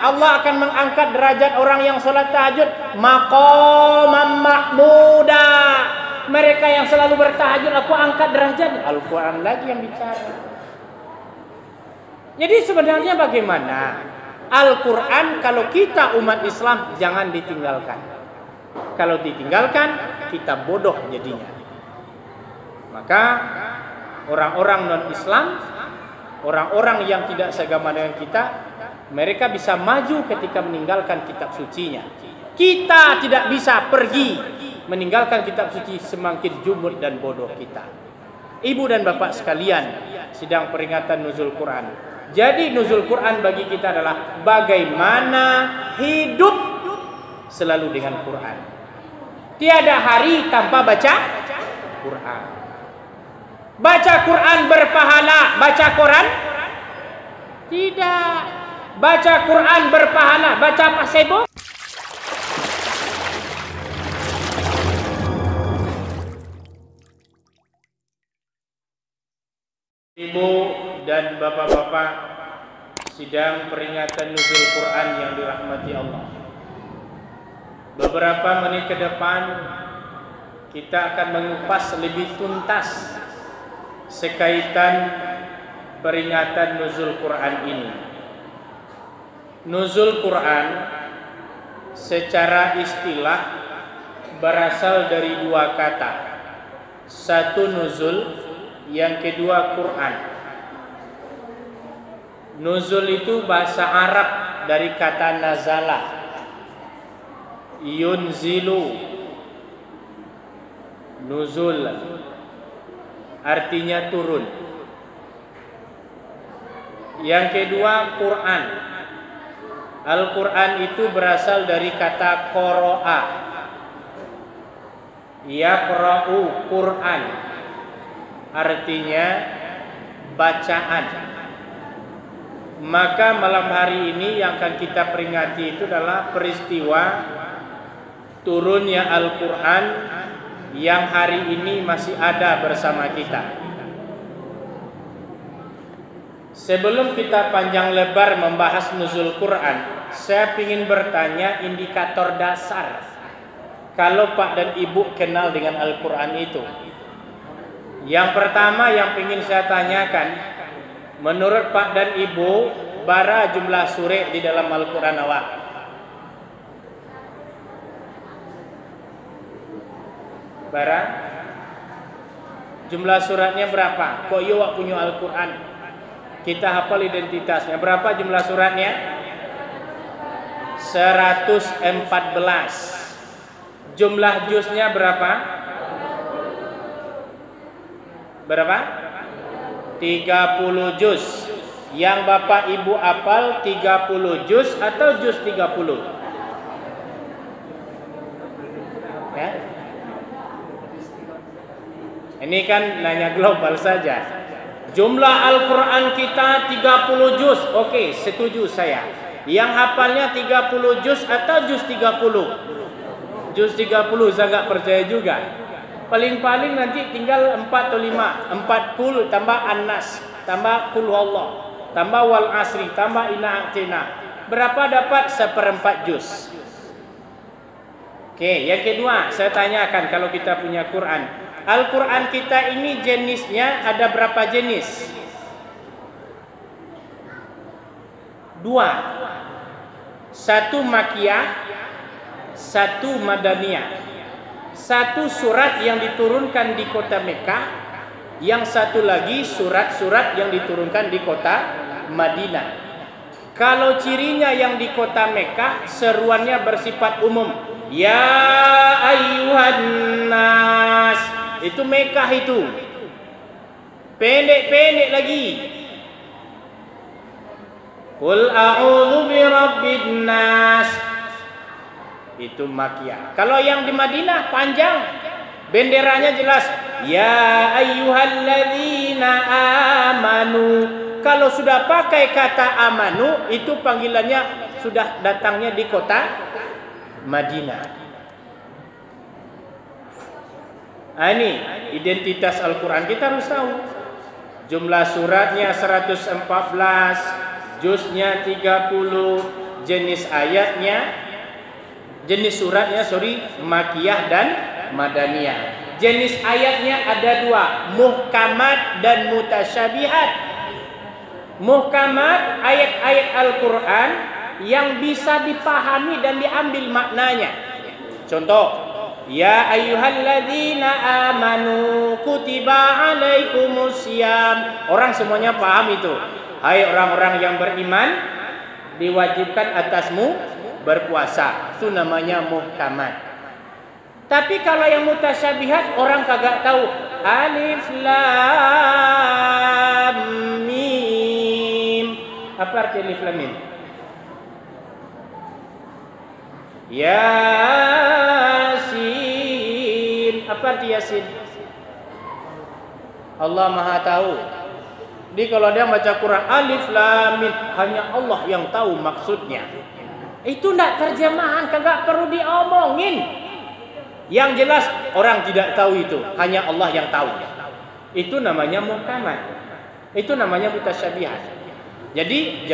Allah akan mengangkat derajat orang yang salat tahajud maqaman mahmuda. Mereka yang selalu bertahajud aku angkat derajat. Al-Quran lagi yang bicara. Jadi sebenarnya bagaimana? Al-Quran kalau kita umat Islam jangan ditinggalkan. Kalau ditinggalkan kita bodoh jadinya. Maka orang-orang non-Islam, orang-orang yang tidak seagama dengan kita, mereka bisa maju ketika meninggalkan kitab sucinya. Kita tidak bisa pergi meninggalkan kitab suci, semakin jumud dan bodoh kita. Ibu dan bapak sekalian, sidang peringatan nuzul Quran. Jadi nuzul Quran bagi kita adalah bagaimana hidup selalu dengan Quran. Tiada hari tanpa baca Quran. Baca Quran berpahala, baca Quran tidak. Baca Quran berpahala, baca pasebo. Ibu dan bapak-bapak sidang peringatan nuzul Quran yang dirahmati Allah. Beberapa menit ke depan kita akan mengupas lebih tuntas sekaitan peringatan nuzul Quran ini. Nuzul Quran secara istilah berasal dari dua kata. Satu nuzul, yang kedua Quran. Nuzul itu bahasa Arab dari kata nazala, yunzilu, nuzul artinya turun. Yang kedua Quran. Al-Quran itu berasal dari kata qara'a, yaqra'u Quran, artinya bacaan. Maka malam hari ini yang akan kita peringati itu adalah peristiwa turunnya Al-Quran yang hari ini masih ada bersama kita. Sebelum kita panjang lebar membahas nuzul Quran, saya ingin bertanya indikator dasar kalau Pak dan Ibu kenal dengan Al-Quran itu. Yang pertama yang ingin saya tanyakan, menurut Pak dan Ibu, bara jumlah surah di dalam Al-Quran awak? Bara? Jumlah suratnya berapa? Kok iya wak punya Al-Quran? Kita hafal identitasnya. Berapa jumlah suratnya? 114. Jumlah juznya berapa? Berapa? 30 juz. Yang Bapak Ibu hafal 30 juz atau juz 30? Ya? Ini kan nanya global saja. Jumlah Al-Quran kita 30 juz. Oke, setuju saya. Yang hafalnya 30 juz atau juz 30? Juz 30 saya nggak percaya juga. Paling-paling nanti tinggal 4 atau 5. 40 tambah An-Nas, tambah Qul Huwallah, tambah Wal Asri, tambah Inna A'tina. Berapa dapat? 1/4 juz. Oke, yang kedua saya tanyakan, kalau kita punya Quran, Al-Quran kita ini jenisnya ada berapa jenis? 2. 1 Makkiyah, 1 Madaniyah. 1 surat yang diturunkan di kota Mekah, yang satu lagi surat-surat yang diturunkan di kota Madinah. Kalau cirinya yang di kota Mekah, seruannya bersifat umum. Ya ayyuhan nas. Itu Mekah itu. Pendek-pendek lagi. Qul a'udzu birabbin nas. Itu Makkiyah. Kalau yang di Madinah panjang. Benderanya jelas. Ya ayyuhalladzina amanu. Kalau sudah pakai kata amanu, itu panggilannya sudah datangnya di kota Madinah. Ini identitas Al-Quran kita harus tahu. Jumlah suratnya 114, juznya 30, jenis ayatnya, jenis suratnya makiyah dan madaniyah. Jenis ayatnya ada 2, muhkamat dan mutasyabihat. Muhkamat ayat-ayat Al-Quran yang bisa dipahami dan diambil maknanya. Contoh, ya ayyuhalladzina amanu kutiba alaikumusiyam. Orang semuanya paham itu. Hai orang-orang yang beriman, diwajibkan atasmu berpuasa. Itu namanya muhkamat. Tapi kalau yang mutasyabihat orang kagak tahu. Alif lam mim. Apa arti alif lam mim? Yasin. Apa arti Yasin? Allah Maha tahu. Jadi kalau dia baca Quran alif lam mim, hanya Allah yang tahu maksudnya. Itu enggak terjemahan, kagak perlu diomongin. Yang jelas orang tidak tahu itu, hanya Allah yang tahu. Itu namanya muhkamat. Itu namanya mutasyabihat. Jadi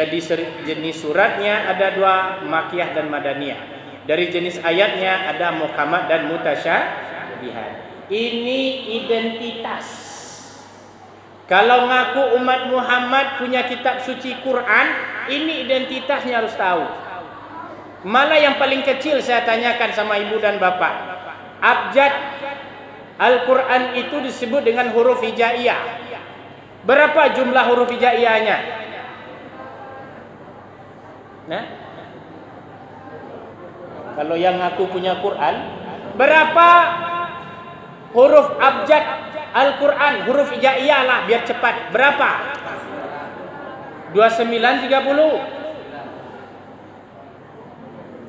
jenis suratnya ada 2, makiyah dan madaniyah. Dari jenis ayatnya ada muhkamat dan mutasyabihat. Ini identitas. Kalau ngaku umat Muhammad punya kitab suci Quran, ini identitasnya harus tahu. Malah yang paling kecil saya tanyakan sama ibu dan bapak. Abjad Al-Quran itu disebut dengan huruf hijaiyah. Berapa jumlah huruf hijaiyahnya? Nah, kalau yang ngaku punya Quran, berapa huruf abjad Al-Quran? Huruf hijaiyah lah biar cepat. Berapa? 29, 30.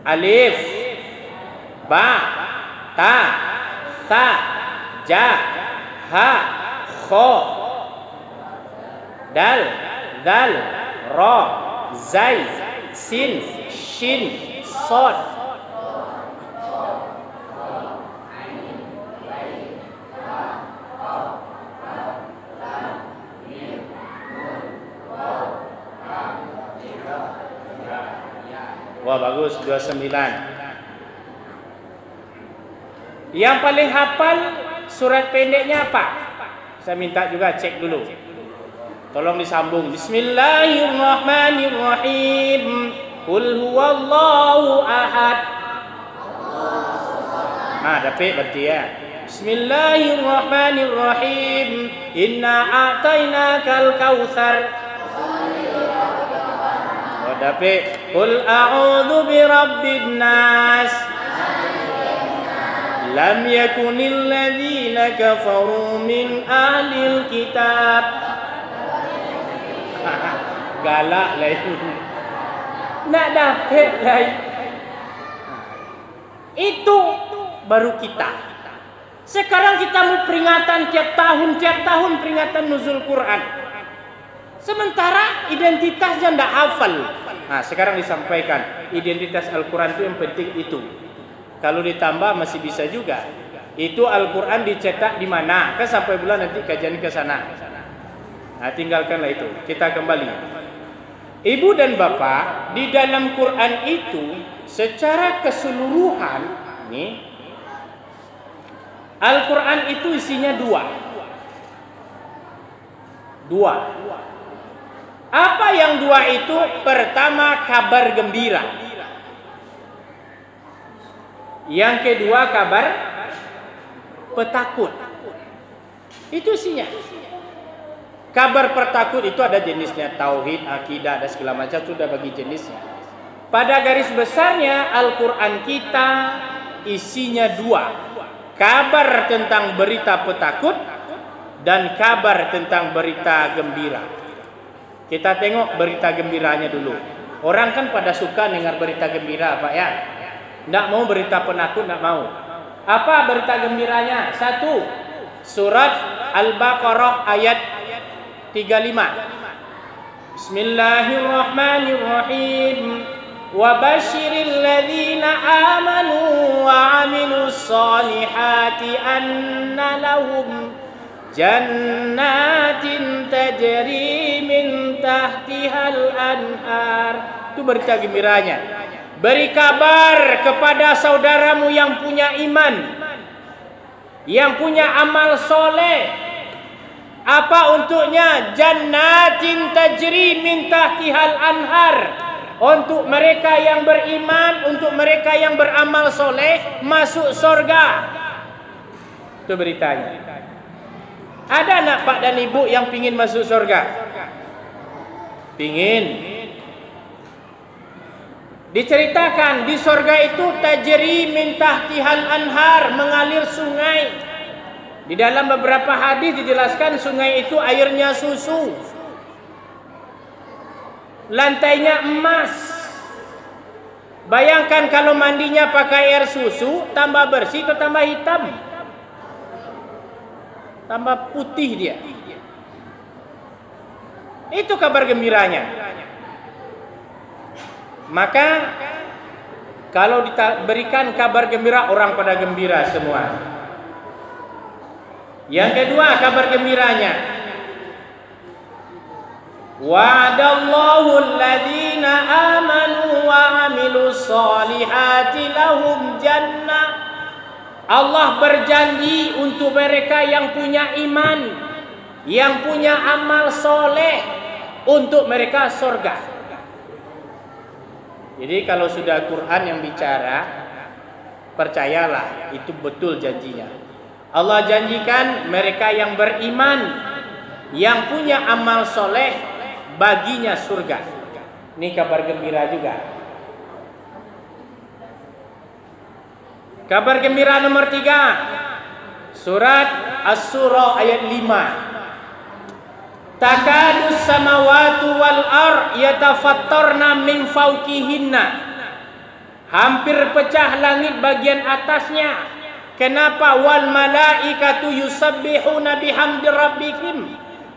Alif, ba, ta, sa, ja, ha, kho, dal, dal, ro, zai, sin, shin, sod. Wah bagus, 29. Yang paling hafal surat pendeknya apa? Saya minta juga cek dulu. Tolong disambung. Bismillahirrahmanirrahim. Qul huwallahu ahad. Nah, dapat berarti ya. Bismillahirrahmanirrahim. Inna a'tainakal kautsar. Oh, dapat. Qul a'udzu birabbin nas. Lam yakunil ladzina kafaru min ahlil kitab. Galak lah itu. Nak dapat lah. Itu baru kita. Sekarang kita mau peringatan tiap tahun peringatan nuzul Quran. Sementara identitasnya tidak hafal. Nah, sekarang disampaikan identitas Al-Quran itu yang penting itu. Kalau ditambah masih bisa juga. Itu Al-Quran dicetak di mana? Kan sampai bulan nanti kajian ke sana. Nah, tinggalkanlah itu. Kita kembali. Ibu dan bapak, di dalam Quran itu secara keseluruhan nih, Al-Quran itu isinya dua. Apa yang dua itu? Pertama, kabar gembira. Yang kedua, kabar petakut. Itu isinya. Kabar petakut itu ada jenisnya, tauhid, akidah, dan segala macam, sudah bagi jenisnya. Pada garis besarnya Al-Quran kita isinya dua. Kabar tentang berita petakut dan kabar tentang berita gembira. Kita tengok berita gembiranya dulu. Orang kan pada suka dengar berita gembira, Pak ya. Tidak mau berita penakut, tidak mau. Apa berita gembiranya? 1. Surat Al-Baqarah ayat 35. Bismillahirrahmanirrahim. Wa basyiril ladzina amanu wa 'amilus solihati anna lahum jannatin tajri min tahtihal anhar Itu berita gembiranya. Beri kabar kepada saudaramu yang punya iman, yang punya amal soleh. Apa untuknya? Jannatin tajri min tahtihal anhar. Untuk mereka yang beriman, untuk mereka yang beramal soleh, masuk surga. Itu beritanya. Ada anak pak dan ibu yang pingin masuk surga? Pingin. Diceritakan di surga itu tajri min tahtihal anhar, mengalir sungai. Di dalam beberapa hadis dijelaskan sungai itu airnya susu, lantainya emas. Bayangkan kalau mandinya pakai air susu, tambah bersih atau tambah hitam? Tambah putih dia. Itu kabar gembiranya. Maka kalau diberikan kabar gembira, orang pada gembira semua. Yang kedua kabar gembiranya, wa'adallahu alladhina amanu wa amilus solihati lahum jannah. Allah berjanji untuk mereka yang punya iman, yang punya amal soleh, untuk mereka surga. Jadi kalau sudah Quran yang bicara, percayalah itu betul janjinya. Allah janjikan mereka yang beriman, yang punya amal soleh, baginya surga. Ini kabar gembira juga. Kabar gembira nomor 3, surat As-Surah ayat 5. Takadus samawati wal ar yatafattarna min fawqihinna. Hampir pecah langit bagian atasnya. Kenapa? Wal malaikatu yusabbihuna bihamdi rabbihim.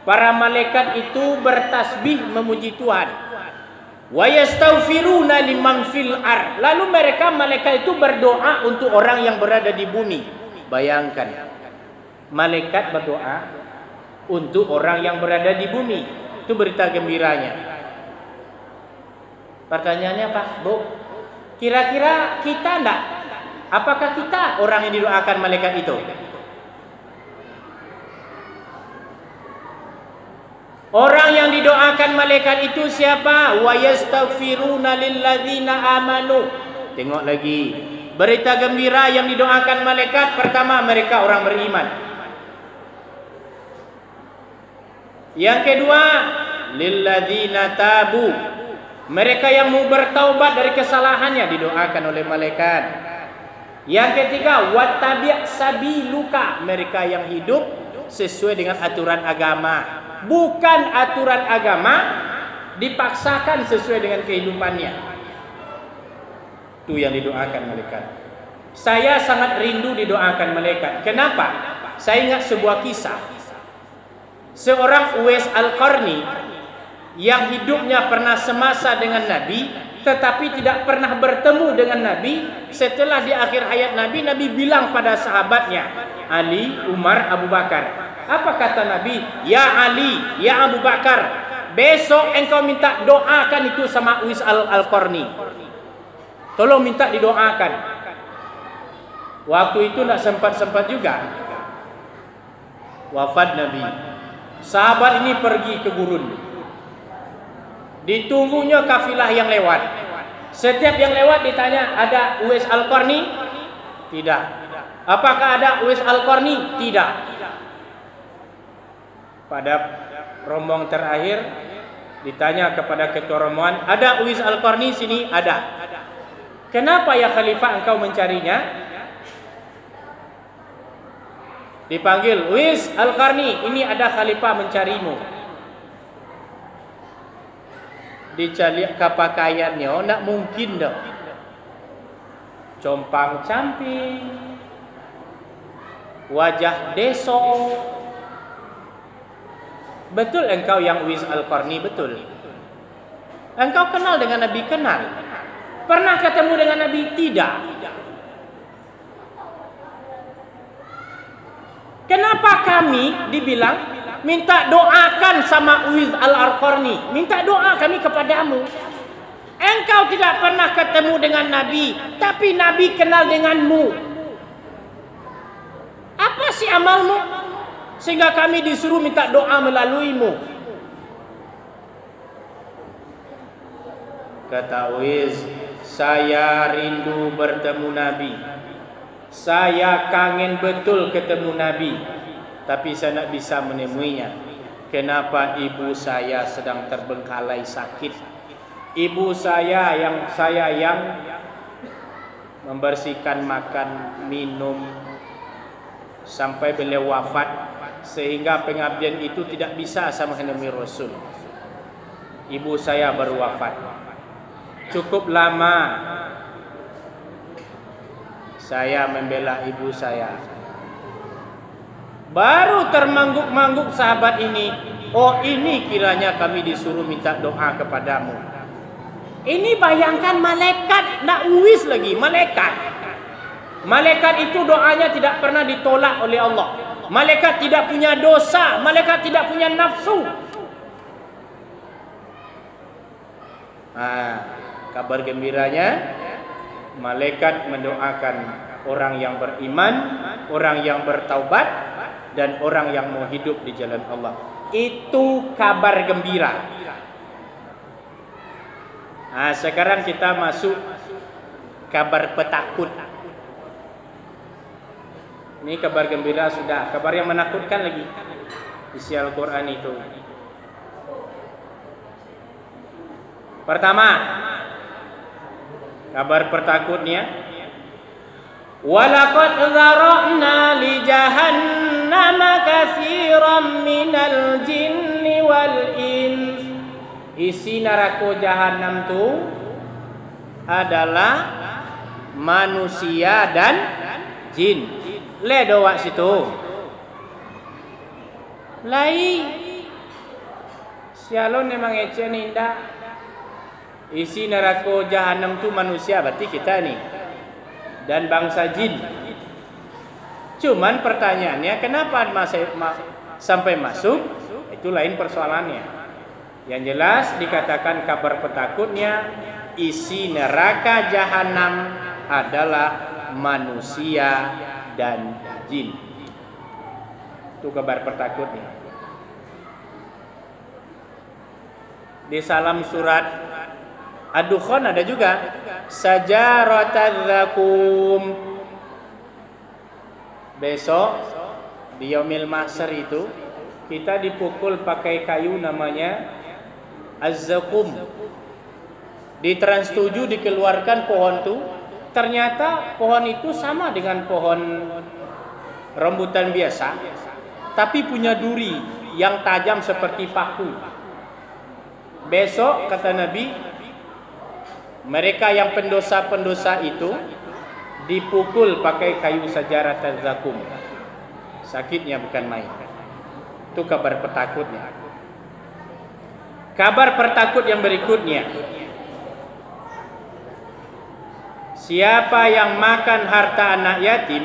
Para malaikat itu bertasbih memuji Tuhan. Wa yastaghfiruna liman fil ar. Lalu mereka malaikat itu berdoa untuk orang yang berada di bumi. Bayangkan, malaikat berdoa untuk orang yang berada di bumi. Itu berita gembiranya. Pertanyaannya Pak, Bu, kira-kira kita enggak? Apakah kita orang yang didoakan malaikat itu? Orang yang didoakan malaikat itu siapa? Wa yastaghfiruna lilladzina amanu. Tengok lagi. Berita gembira yang didoakan malaikat, pertama mereka orang beriman. Yang kedua, lilladzina tabu. Mereka yang mau bertaubat dari kesalahannya didoakan oleh malaikat. Yang ketiga, wattabi' sabiluka. Mereka yang hidup sesuai dengan aturan agama. Bukan aturan agama dipaksakan sesuai dengan kehidupannya. Itu yang didoakan malaikat. Saya sangat rindu didoakan malaikat. Kenapa? Saya ingat sebuah kisah. Seorang Uwais Al-Qarni yang hidupnya pernah semasa dengan Nabi, tetapi tidak pernah bertemu dengan Nabi. Setelah di akhir hayat Nabi, Nabi bilang pada sahabatnya Ali, Umar, Abu Bakar. Apa kata Nabi? Ya Ali, ya Abu Bakar, besok engkau minta doakan itu sama Uwais Al-Qarni. Tolong minta didoakan. Waktu itu tidak sempat-sempat juga. Wafat Nabi. Sahabat ini pergi ke gurun. Ditunggunya kafilah yang lewat. Setiap yang lewat ditanya, ada Uwais Al-Qarni? Tidak. Apakah ada Uwais Al-Qarni? Tidak. Pada rombongan terakhir ditanya kepada ketua rombongan, ada Uwais Al-Qarni sini? Ada. Kenapa ya Khalifah engkau mencarinya? Dipanggil, Uwais Al-Qarni, ini ada Khalifah mencarimu. Dicari ke pakaiannya, tidak mungkin dong. Compang camping, wajah deso. Betul engkau yang Uwais Al-Qarni? Betul. Engkau kenal dengan Nabi? Kenal. Pernah ketemu dengan Nabi? Tidak. Kenapa kami dibilang minta doakan sama Uwais Al-Qarni? Minta doa kami kepadamu. Engkau tidak pernah ketemu dengan Nabi, tapi Nabi kenal denganmu. Apa sih amalmu? Sehingga kami disuruh minta doa melaluimu. Kata Uwais, saya rindu bertemu Nabi. Saya kangen betul ketemu Nabi, tapi saya tidak bisa menemuinya. Kenapa? Ibu saya sedang terbengkalai sakit. Ibu saya yang membersihkan makan, minum sampai beliau wafat, sehingga pengabdian itu tidak bisa sama menemui Rasul. Ibu saya baru wafat. Cukup lama saya membela ibu saya. Baru termangguk-mangguk sahabat ini, oh ini kiranya kami disuruh minta doa kepadamu. Ini bayangkan malaikat, nak Uwais lagi, malaikat. Malaikat itu doanya tidak pernah ditolak oleh Allah. Malaikat tidak punya dosa, malaikat tidak punya nafsu. Kabar gembiranya, malaikat mendoakan orang yang beriman, orang yang bertaubat, dan orang yang mau hidup di jalan Allah. Itu kabar gembira. Sekarang kita masuk kabar petakut. Ini kabar gembira sudah, kabar yang menakutkan lagi. Isi Al-Quran itu. Pertama, kabar petakutnya, walaqad dzara'na li jahannama katsiran minal jinni wal ins. Isi neraka jahanam itu adalah manusia dan jin. Le doa situ. Lai. Sialon memang ece ninda. Isi neraka jahanam itu manusia, berarti kita nih. Dan bangsa jin. Cuman pertanyaannya, kenapa sampai masuk? Itu lain persoalannya. Yang jelas dikatakan kabar petakutnya, isi neraka jahanam adalah manusia dan jin. Itu kabar petakutnya. Di salam surat Ad-Dukhan ada juga Sajaratadz Zakum. Besok di Yaumil Mahsyar itu kita dipukul pakai kayu namanya Az-Zakum. Di Trans 7 dikeluarkan pohon itu. Ternyata pohon itu sama dengan pohon rambutan biasa, tapi punya duri yang tajam seperti paku. Besok kata Nabi, mereka yang pendosa-pendosa itu dipukul pakai kayu Sajaratadz Zakum. Sakitnya bukan main. Itu kabar petakutnya. Kabar pertakut yang berikutnya, siapa yang makan harta anak yatim,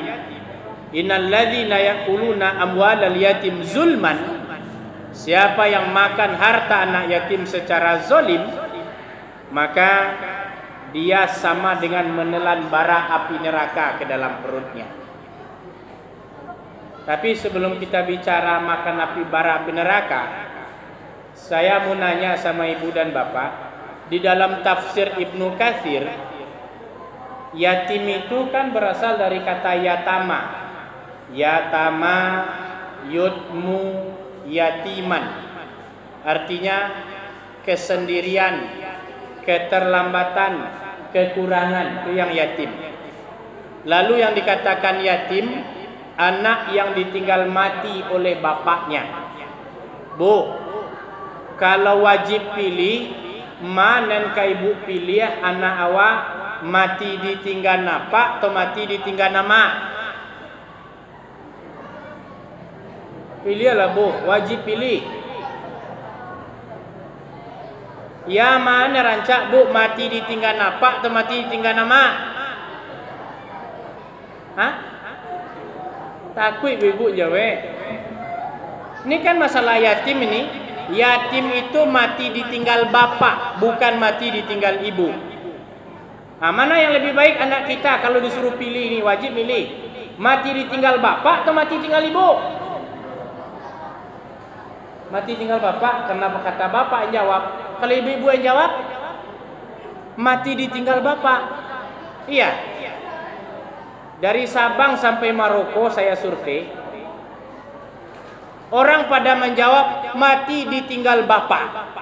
innalladzina yaquluna amwalal yatim zulman, siapa yang makan harta anak yatim secara zalim, maka dia sama dengan menelan bara api neraka ke dalam perutnya. Tapi sebelum kita bicara makan api bara api neraka, saya mau nanya sama ibu dan bapak, di dalam tafsir Ibnu Katsir, yatim itu kan berasal dari kata yatama. Yatama yutmu yatiman. Artinya kesendirian, keterlambatan, kekurangan, itu yang yatim. Lalu yang dikatakan yatim, anak yang ditinggal mati oleh bapaknya. Bu, kalau wajib pilih, mana ka ibu pilih anak awak mati ditinggal napa atau mati ditinggal nama? Pilihlah bu, wajib pilih. Ya mana rancak bu, mati ditinggal napa atau mati ditinggal nama? Hah? Takut ibu jawab. Ini kan masalah yatim ini. yatim itu mati ditinggal bapak, bukan mati ditinggal ibu. Nah, mana yang lebih baik anak kita kalau disuruh pilih ini, wajib milih. Mati ditinggal bapak atau mati tinggal ibu? Mati tinggal bapak, kenapa kata bapak yang jawab? Kalau ibu-ibu yang jawab, mati ditinggal bapak. Iya. Dari Sabang sampai Maroko saya survei, orang pada menjawab mati ditinggal bapak.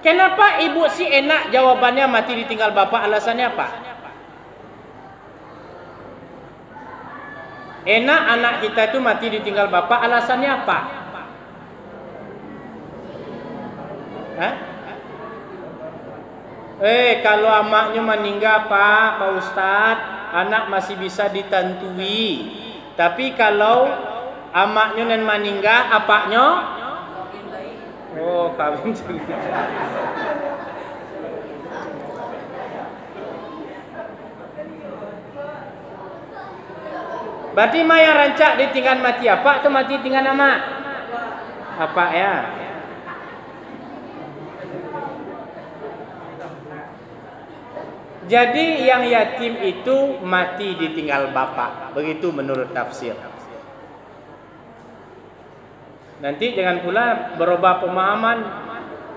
Kenapa ibu sih enak jawabannya mati ditinggal bapak? Alasannya apa? Enak anak kita itu mati ditinggal bapak, alasannya apa? Hah? Kalau amaknya meninggal Pak Ustadz, anak masih bisa ditantui. Tapi kalau amaknya dan meninggal, apaknya? Oh, kawin juga. Berarti Maya rancak ditinggal mati apa atau mati tinggal amak? Apa ya? Jadi yang yatim itu mati ditinggal bapak. Begitu menurut tafsir. Nanti jangan pula berubah pemahaman.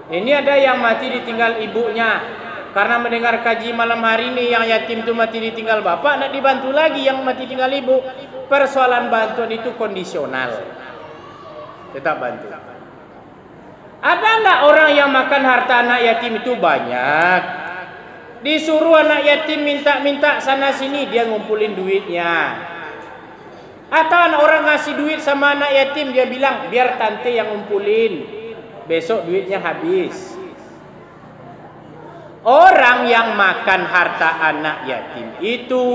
Ini ada yang mati ditinggal ibunya. Karena mendengar kaji malam hari ini yang yatim itu mati ditinggal bapak, nak dibantu lagi yang mati tinggal ibu. Persoalan bantuan itu kondisional. Tetap bantu. Ada enggak orang yang makan harta anak yatim itu banyak? Disuruh anak yatim minta-minta sana sini, dia ngumpulin duitnya. Atau orang ngasih duit sama anak yatim, dia bilang biar tante yang ngumpulin, besok duitnya habis. Orang yang makan harta anak yatim itu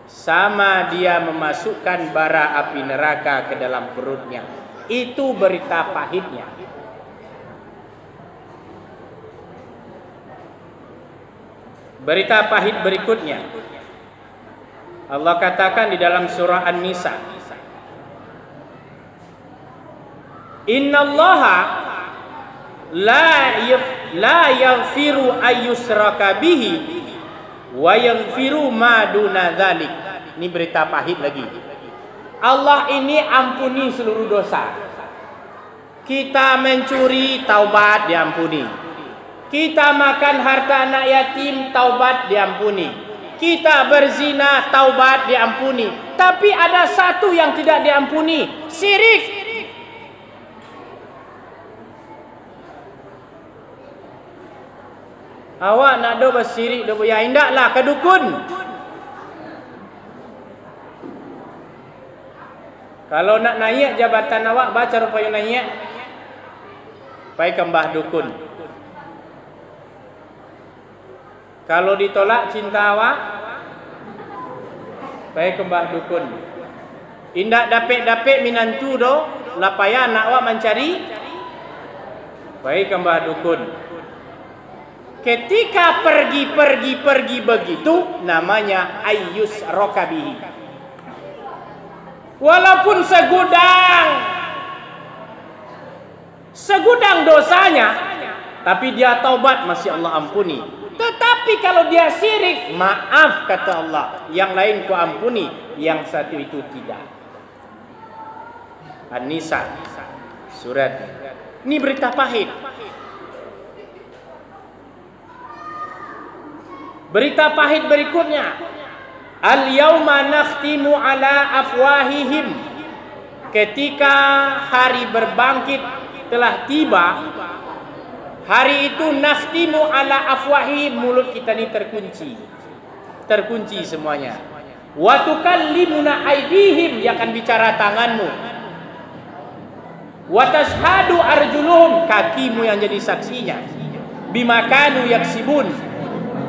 sama dia memasukkan bara api neraka ke dalam perutnya. Itu berita pahitnya. Berita pahit berikutnya, Allah katakan di dalam surah An-Nisa, Innallaha la yaghfiru ayyusraka bihi wa yaghfiru ma duna dzalik. Ini berita pahit lagi. Allah ini ampuni seluruh dosa. Kita mencuri, taubat, diampuni. Kita makan harta anak yatim, taubat, diampuni. Kita berzina, taubat, diampuni. Tapi ada satu yang tidak diampuni, syirik. Awak nak do bersyirik, do ya indaklah ke dukun. Kalau nak naik jabatan awak, baca rupanya naik, pai ke mbah dukun. Kalau ditolak cinta awak, pai ke mbah dukun. Indak dapet minantu do, lapaya anak awak mencari, pai ke mbah dukun. Ketika pergi begitu, namanya ayyus rokabihi. Walaupun segudang dosanya, tapi dia taubat, masih Allah ampuni. Tetapi kalau dia syirik, maaf kata Allah, yang lain ku ampuni, yang satu itu tidak. An-Nisa surat. Ini berita pahit. Berita pahit berikutnya, al-yauma nakhtimu ala afwahihim. Ketika hari berbangkit telah tiba, hari itu nakhtimu ala afwahihim, mulut kita ini terkunci semuanya. Wa tukallimuna aydihim, dia akan bicara tanganmu. Wa tashhadu arjuluhum, kakimu yang jadi saksinya. Bima kanu yaksibun,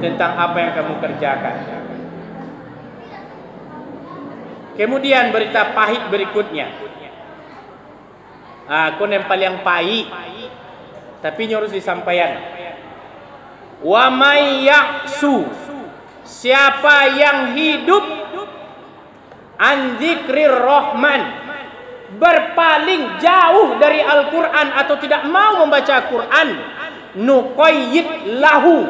tentang apa yang kamu kerjakan. Kemudian berita pahit berikutnya. Aku nempel yang pahit, tapi harus disampaikan. Wa may ya'su, siapa yang hidup an dzikrir rahman, berpaling jauh dari Al-Quran atau tidak mau membaca Quran, nuqayyid lahu,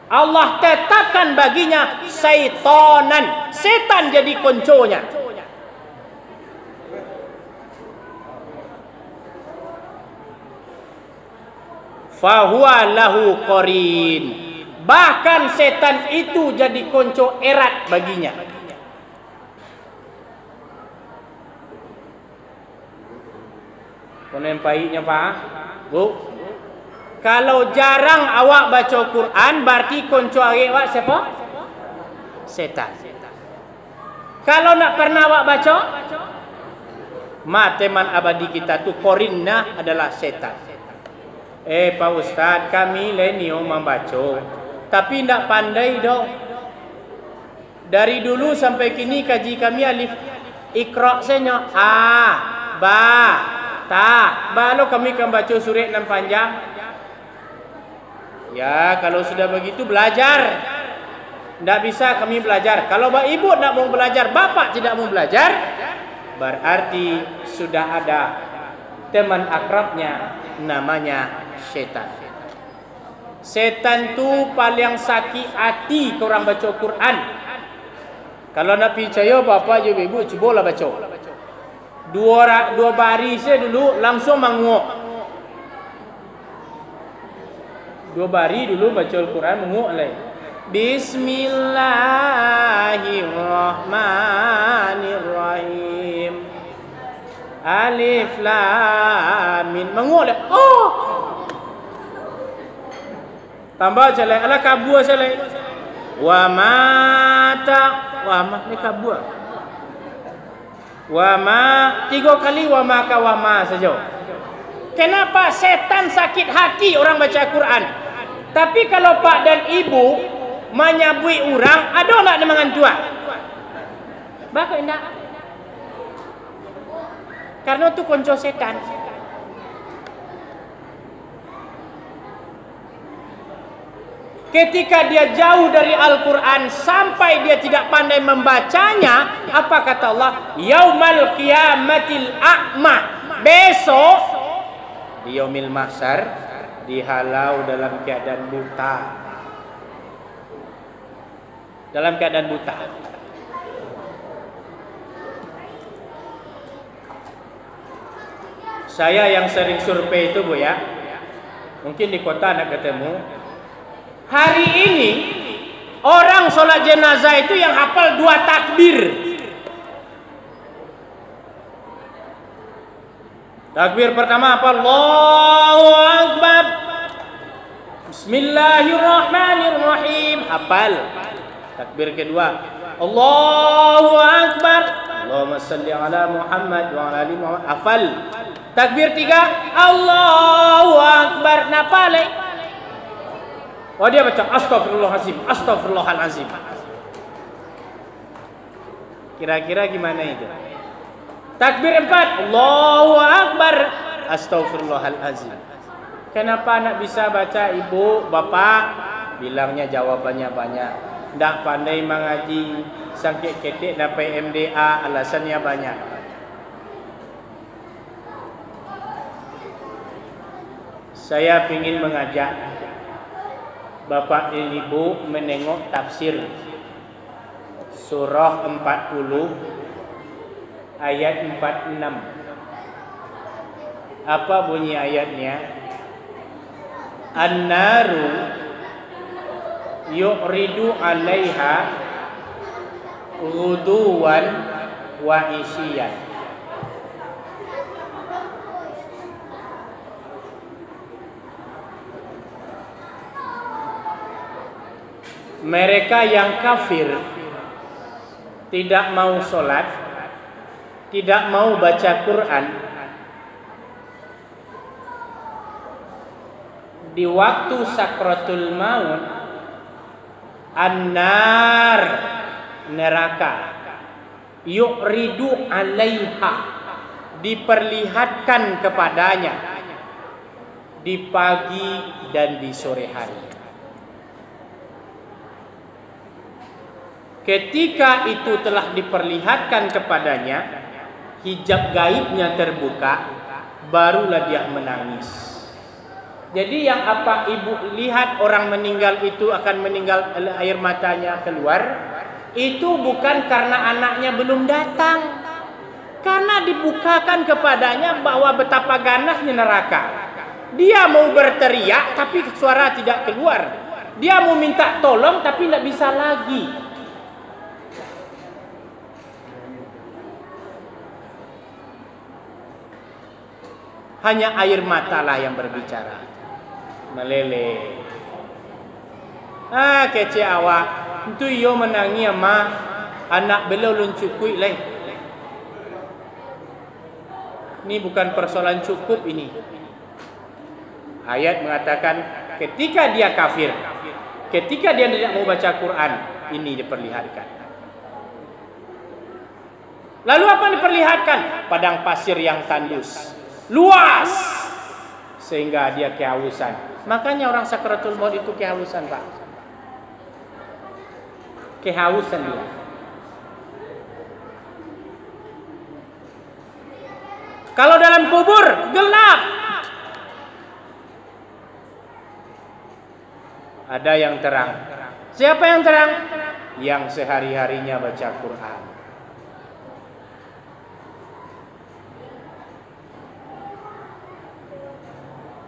Allah tetapkan baginya syaitanan, setan jadi konconya. Fahuwa lahu qarin, bahkan setan itu jadi konco erat baginya. Konen pahitnya Pak, Bu. Kalau jarang awak baca Quran, berarti konco awak siapa? Setan. Kalau nak pernah awak baca, teman abadi kita tu korinna adalah setan. Pak Ustaz, kami lenio membaca, tapi tidak pandai dong. Dari dulu sampai kini kaji kami alif ikra saja, a, ba, ta. Baru kami akan baca surat yang panjang. Ya, kalau sudah begitu belajar. Tidak bisa kami belajar. Kalau ibu tidak mau belajar, bapak tidak mau belajar, berarti sudah ada teman akrabnya namanya setan. Setan tu paling sakit hati orang baca Quran. Kalau nak percaya bapak je ibu, cubalah baca. Dua baris dulu langsung menguak. 2 baris dulu baca Al-Quran menguak lagi. Bismillahirrahmanirrahim. Alif lam mim. Menguak lagi. Oh. Tambah celai ala kabur celai. Wa mata wa ma ni kabur. Wa ma 3 kali wa ma ka wa ma saja. Kenapa setan sakit hati orang baca Quran? Tapi kalau pak dan ibu menyabui orang, ada nak dengan tua? Bapak enggak. Karena itu konco setan. Ketika dia jauh dari Al-Quran sampai dia tidak pandai membacanya, apa kata Allah? Yaumal qiyamatil a'ma. Besok di yaumil mahsyar dihalau dalam keadaan buta. Dalam keadaan buta. Saya yang sering survei itu Bu ya, mungkin di kota nak ketemu. Hari ini orang sholat jenazah itu yang hafal 2 takbir. Takbir pertama apa? Allahu Akbar. Bismillahirrahmanirrahim. Hafal. Takbir kedua. Allahu Akbar. Allahumma salli ala Muhammad wa ala ali Muhammad. Hafal. Takbir 3. Allahu Akbar. Napale. Oh dia baca astagfirullahalazim. Astagfirullahalazim. Kira-kira gimana itu? Takbir 4, Allahu Akbar, astagfirullahalazim. Kenapa nak bisa baca ibu, bapak? Bilangnya jawabannya banyak. Tak pandai mengaji, sakit ketik dapat MDA, alasannya banyak. Saya ingin mengajak bapak dan ibu menengok tafsir surah 40 ayat 46. Apa bunyi ayatnya? An-naru yu'ridu 'alaiha ghuduwan wa isyian. Mereka yang kafir tidak mau sholat, tidak mau baca Quran, di waktu sakratul maut, an-nar, neraka, yu'ridu 'alaiha, diperlihatkan kepadanya di pagi dan di sore hari. Ketika itu telah diperlihatkan kepadanya, hijab gaibnya terbuka, barulah dia menangis. Jadi yang apa ibu lihat orang meninggal itu akan meninggal, air matanya keluar, itu bukan karena anaknya belum datang, karena dibukakan kepadanya bahwa betapa ganasnya neraka. Dia mau berteriak tapi suara tidak keluar. Dia mau minta tolong tapi tidak bisa lagi. Hanya air matalah yang berbicara. Meleleh. Kece awak. Itu yo menangi ama anak beliau luncukui lain. Ini bukan persoalan cukup ini. Ayat mengatakan ketika dia kafir, ketika dia tidak mau baca Quran, ini diperlihatkan. Lalu apa diperlihatkan? Padang pasir yang tandus, luas, sehingga dia kehausan. Makanya orang sakaratul maut itu kehausan, Pak. Kehausan dia. Kalau dalam kubur gelap, ada yang terang. Siapa yang terang? Yang sehari-harinya baca Quran.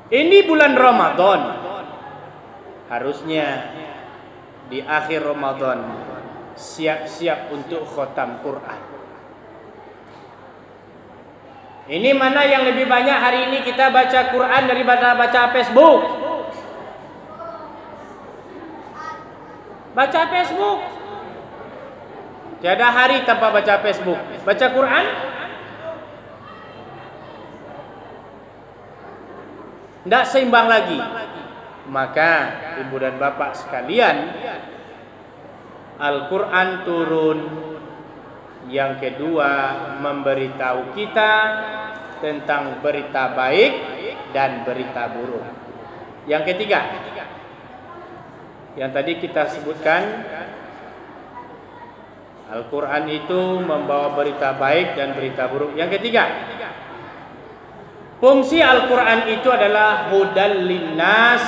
Ini bulan Ramadan. Harusnya di akhir Ramadan siap-siap untuk khotam Quran. Ini mana yang lebih banyak hari ini kita baca Quran daripada baca Facebook? Baca Facebook. Tiada hari tanpa baca Facebook. Baca Quran? Tidak seimbang lagi. Maka ibu dan bapak sekalian, Al-Quran turun. Yang kedua, memberitahu kita tentang berita baik dan berita buruk. Yang ketiga, yang tadi kita sebutkan, Al-Quran itu membawa berita baik dan berita buruk. Yang ketiga, fungsi Al-Quran itu adalah hudal linnas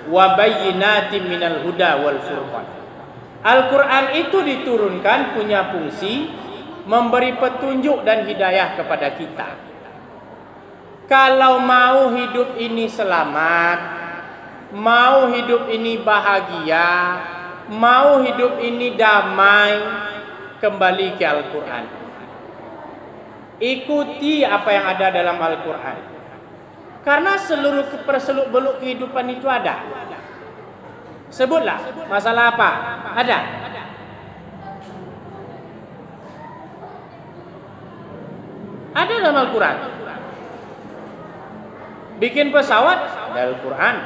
wa bayyinatin minal huda wal furqan. Al-Quran itu diturunkan punya fungsi memberi petunjuk dan hidayah kepada kita. Kalau mau hidup ini selamat, mau hidup ini bahagia, mau hidup ini damai, kembali ke Al-Quran. Ikuti apa yang ada dalam Al-Quran. Karena seluruh perseluk-beluk kehidupan itu ada. Sebutlah masalah apa? Ada. Ada dalam Al-Quran. Bikin pesawat dalam Al-Quran.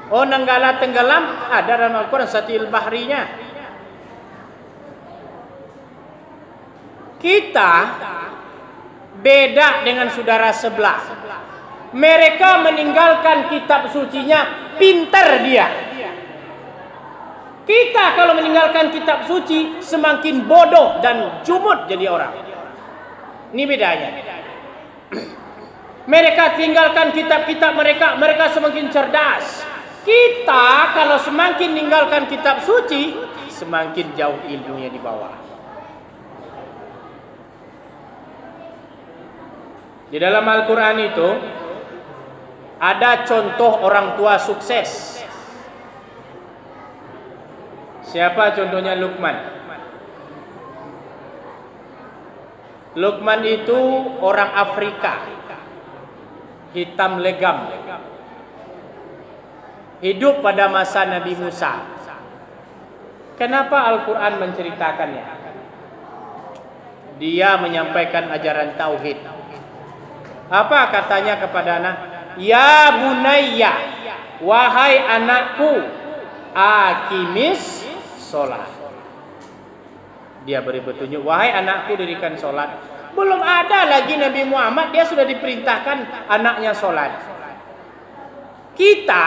Oh, Nanggala tenggelam ada dalam Al-Quran, Satil Bahrinya. Kita beda dengan saudara sebelah. Mereka meninggalkan kitab sucinya, pintar dia. Kita kalau meninggalkan kitab suci semakin bodoh dan jumud jadi orang. Ini bedanya. Mereka tinggalkan kitab-kitab mereka, mereka semakin cerdas. Kita kalau semakin meninggalkan kitab suci, semakin jauh ilmunya di bawah. Di dalam Al-Quran itu ada contoh orang tua sukses. Siapa contohnya? Luqman. Luqman itu orang Afrika, hitam legam, hidup pada masa Nabi Musa. Kenapa Al-Quran menceritakannya? Dia menyampaikan ajaran tauhid. Apa katanya kepada anak? Ya bunayya, wahai anakku, aqimis sholat. Dia beri petunjuk, wahai anakku dirikan sholat. Belum ada lagi Nabi Muhammad, dia sudah diperintahkan anaknya sholat. Kita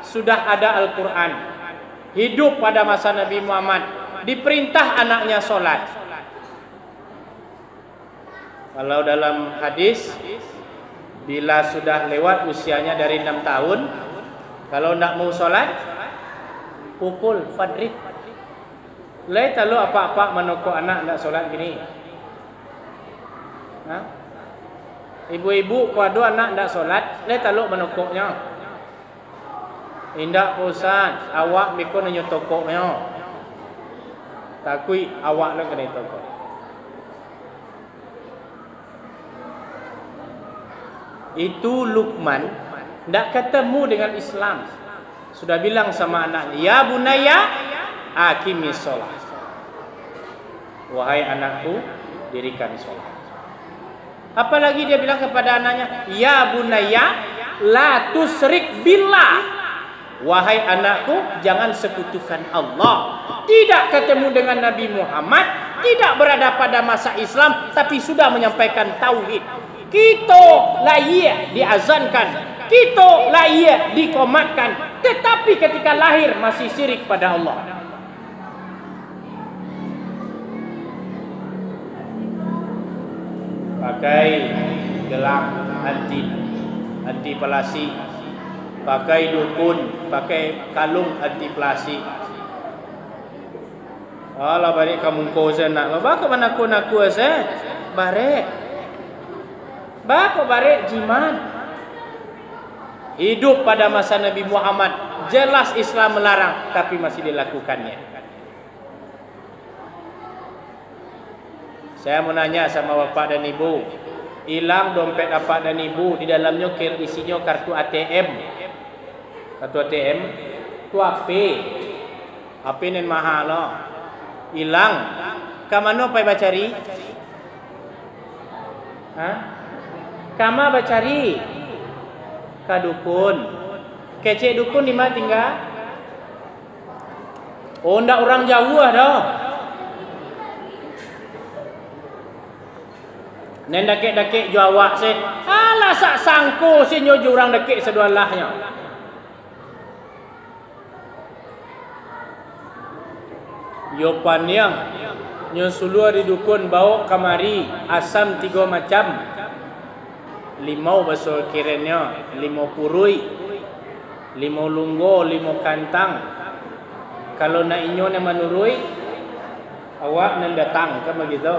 sudah ada Al-Quran, hidup pada masa Nabi Muhammad, diperintah anaknya sholat. Kalau dalam hadis, bila sudah lewat usianya dari 6 tahun, kalau nak mau solat, pukul fadrik. Lai tahu apa-apa menokok anak nak solat gini. Ha? Ibu-ibu kuadu anak nak solat, lai tahu menokoknya. Indak Ustaz, awak mikun nyo tokoknya. Takui awak lah kena tokok. Itu Luqman ndak ketemu dengan Islam. Sudah bilang sama anaknya, "Ya bunayya, aqimis shalah." Wahai anakku, dirikan salat. Apalagi dia bilang kepada anaknya, "Ya bunayya, la tusyrik billah." Wahai anakku, jangan sekutukan Allah. Tidak ketemu dengan Nabi Muhammad, tidak berada pada masa Islam, tapi sudah menyampaikan tauhid. Kita lahir diazankan, kita lahir dikomatkan, tetapi ketika lahir masih syirik pada Allah. Pakai gelang anti pelasi, pakai dukun, pakai kalung anti pelasi. Alah balik kamu kau sana, bapa mana aku saya barek, bapa barek jiman. Hidup pada masa Nabi Muhammad, jelas Islam melarang, tapi masih dilakukannya. Saya mau nanya sama bapak dan ibu, hilang dompet bapak dan ibu, di dalamnya isinya kartu ATM. Kartu ATM itu HP nen mahal loh. Hilang, ke mana pai bacari? Hah? Kama bacari? Ka dukun. Kecek dukun di mana tinggal? Oh, ndak orang jauh dah. Nen dakek-dakek jawab se, alah sak sangko si nyojo orang dakek sedualahnya. Yo panyang nyo sulua di dukun bawa kamari asam 3 macam. 5 bahasa kirenya, 5 purui, 5 lunggo, 5 kantang. Kalau nak inyo na manurui, awak nan datang kan begitu.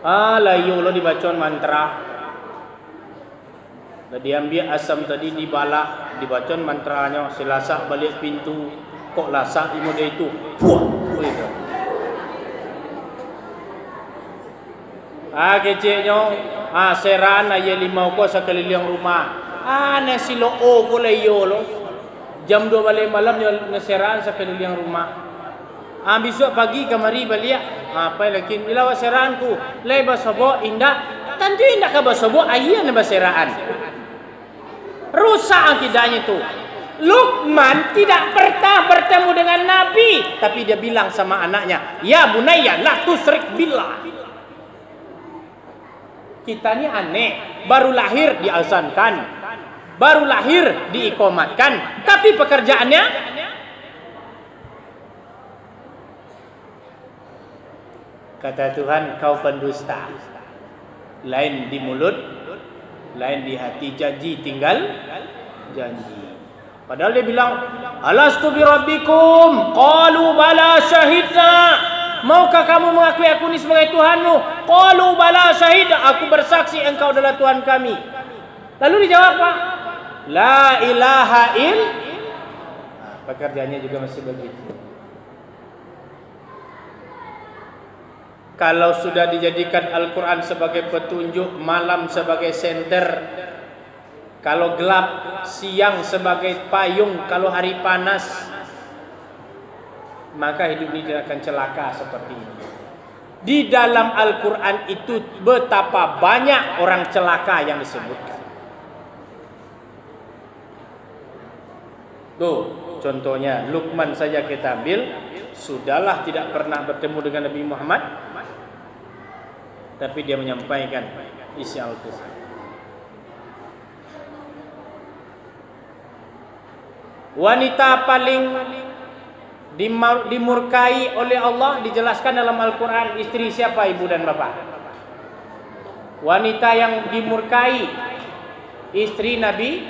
Layu lo dibacon mantra. Dah diambil asam tadi dibalak, dibacon mantranya, selasak balik pintu, kok lasak imo dia itu. Puah, gitu. Keceknya, seran aye 5 ko sekeliling rumah. Nasi lo ko layo lo. Jam 2 balik malam naseran sekeliling rumah. Besok pagi kamari balik. Apa lagi bila waseranku lai basobo indah tentu indah ka basobo ayah na baseraan rusak akidahnya itu. Luqman tidak pernah bertemu dengan Nabi, tapi dia bilang sama anaknya, "Ya bunayya la tusyrik billah." Kita ni aneh, baru lahir diazankan, baru lahir diikomatkan, tapi pekerjaannya kata Tuhan, kau pendusta. Lain di mulut, lain di hati, janji tinggal janji. Padahal dia bilang, "Alastu bi rabbikum?" Qalu bala syahidna. Maukah kamu mengakui aku ini sebagai Tuhanmu? Qalu bala syahidna. Aku bersaksi engkau adalah Tuhan kami. Lalu dijawab apa? La ilaha pekerjaannya juga masih begitu. Kalau sudah dijadikan Al-Quran sebagai petunjuk, malam sebagai senter, kalau gelap, siang sebagai payung, kalau hari panas, maka hidup ini tidak akan celaka seperti ini. Di dalam Al-Quran itu betapa banyak orang celaka yang disebutkan. Tuh, contohnya Luqman saja kita ambil, sudahlah tidak pernah bertemu dengan Nabi Muhammad, tapi dia menyampaikan isi Al-Quran. Wanita paling dimurkai oleh Allah, dijelaskan dalam Al-Quran. Istri siapa, ibu dan bapak? Wanita yang dimurkai, istri Nabi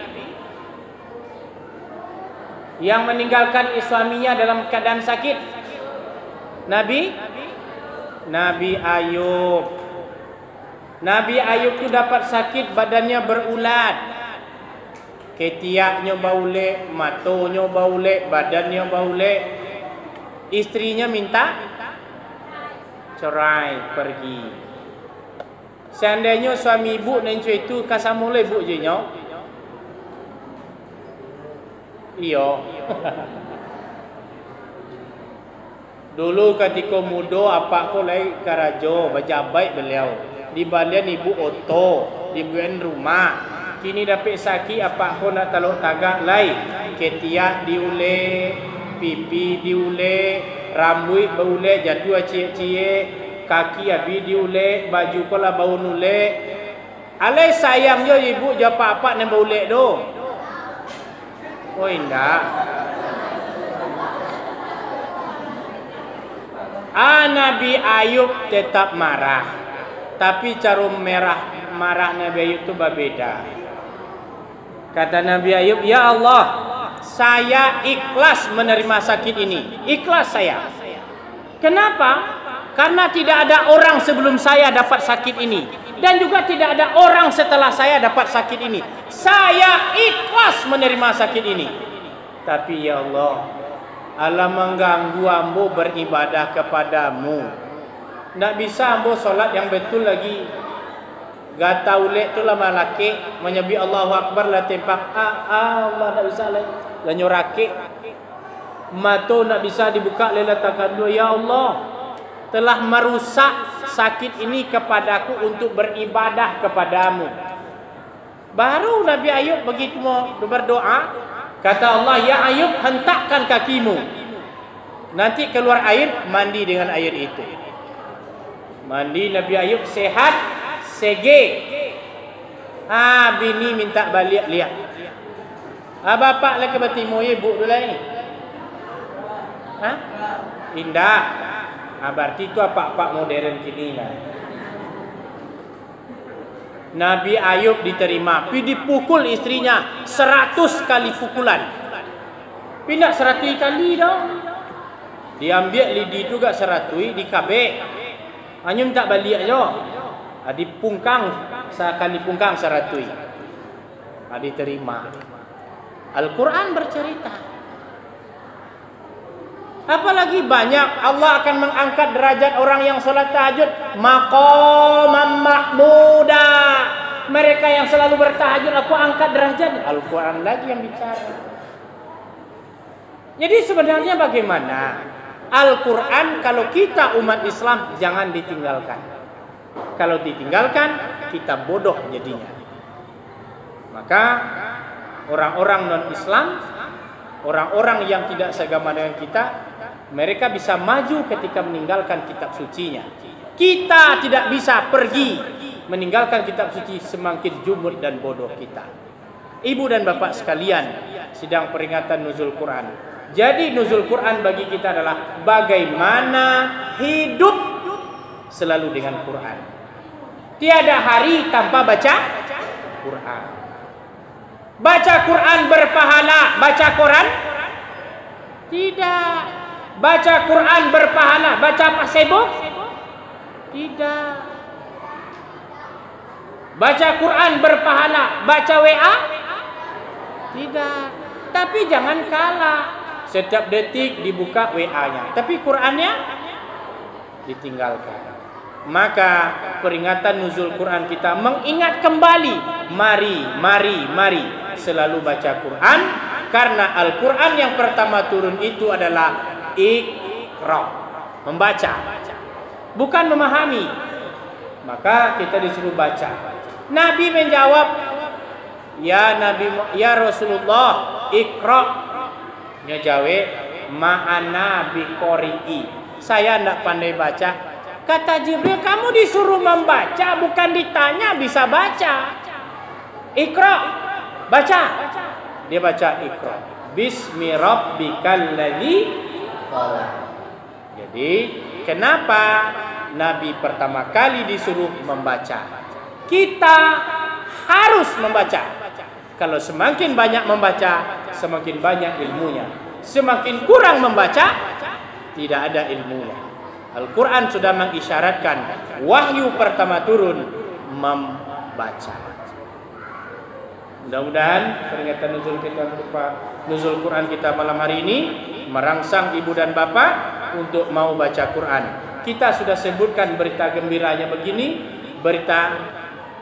yang meninggalkan suaminya dalam keadaan sakit. Nabi Ayub. Nabi Ayub itu dapat sakit, badannya berulat. Ketiaknya baulek, matonya baulek, badannya baulek. Istrinya minta cerai, pergi. Seandainya suami ibu dan cuy itu kasamule ibu je nyo. Iya. Dulu ketika muda apa ko lai karajo bajabai beliau. Di balian ibu oto, di buan rumah. Kini dapat sakit apa ko nak taluk tagak lai. Ketiak diule, pipi diule, rambut baule jatuh cie-cie, kaki abi diule, baju kola bau nule. Alai sayang jo ibu jo apa-apa nan baule do. Oh indah. Nabi Ayub tetap marah. Tapi cara marah Nabi Ayub itu berbeda. Kata Nabi Ayub, ya Allah, saya ikhlas menerima sakit ini. Ikhlas saya. Kenapa? Karena tidak ada orang sebelum saya dapat sakit ini. Dan juga tidak ada orang setelah saya dapat sakit ini. Saya ikhlas menerima sakit ini. Tapi ya Allah, Allah mengganggu ambo beribadah kepadamu. Tak bisa ambo solat yang betul lagi. Gata ulek tu lama laki menyebi Allahu Akbar lah tempak. Allah tak bisa lagi. Dan nyorake. Mato tak bisa dibuka lela takadu. Ya Allah, telah merusak sakit ini kepadaku untuk beribadah kepadamu. Baru Nabi Ayub begitu mau berdoa, kata Allah, ya Ayub, hentakkan kakimu. Nanti keluar air, mandi dengan air itu. Mandi, Nabi Ayub sehat, sege. Bini minta balik lihat. Bapak lah ke batimu, ibu dulu ni. Indah. Berarti itu apa-apa modern kini lah. Nabi Ayub diterima, tapi dipukul istrinya 100 kali pukulan. Pindah 100 kali dah. Diambil lidi tu gak 100, dikabek. Hanya minta balik aja. Dipungkang sekali pungkang 100. Diterima. Al-Quran bercerita. Apalagi banyak Allah akan mengangkat derajat orang yang salat tahajud, maqaman mahmuda. Mereka yang selalu bertahajud aku angkat derajat. Al-Quran lagi yang bicara. Jadi sebenarnya bagaimana? Al-Quran kalau kita umat Islam jangan ditinggalkan. Kalau ditinggalkan kita bodoh jadinya. Maka orang-orang non-Islam, orang-orang yang tidak seagama dengan kita, mereka bisa maju ketika meninggalkan kitab sucinya. Kita tidak bisa pergi meninggalkan kitab suci, semakin jumud dan bodoh kita. Ibu dan bapak sekalian, sidang peringatan nuzul Quran. Jadi nuzul Quran bagi kita adalah bagaimana hidup selalu dengan Quran. Tiada hari tanpa baca Quran. Baca Quran berpahala, baca Quran tidak. Baca Quran berpahala, baca Facebook tidak. Baca Quran berpahala, baca WA tidak. Tapi jangan kalah. Setiap detik dibuka WA-nya, tapi Qurannya ditinggalkan. Maka peringatan nuzul Quran kita mengingat kembali, mari selalu baca Quran, karena Al-Quran yang pertama turun itu adalah Iqra, membaca, bukan memahami. Maka kita disuruh baca. Nabi menjawab, ya Rasulullah, Iqra. Nya jawe ma'ana biqori'i. Saya tidak pandai baca. Kata Jibril, kamu disuruh membaca, bukan ditanya bisa baca. Iqra, baca. Dia baca Iqra. Bismi rabbikal ladzi tolak. Jadi kenapa Nabi pertama kali disuruh membaca? Kita harus membaca. Kalau semakin banyak membaca, semakin banyak ilmunya. Semakin kurang membaca, tidak ada ilmunya. Al-Quran sudah mengisyaratkan wahyu pertama turun membaca. Mudah-mudahan peringatan nuzul Quran kita malam hari ini merangsang ibu dan bapak untuk mau baca Quran. Kita sudah sebutkan berita gembiranya begini, berita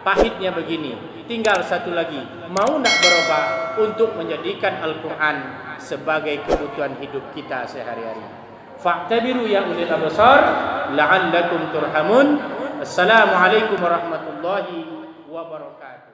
pahitnya begini. Tinggal satu lagi, mau nak berubah untuk menjadikan Al-Quran sebagai kebutuhan hidup kita sehari-hari. Fa'tabiru ya ulil absar la'allakum turhamun. Assalamualaikum warahmatullahi wabarakatuh.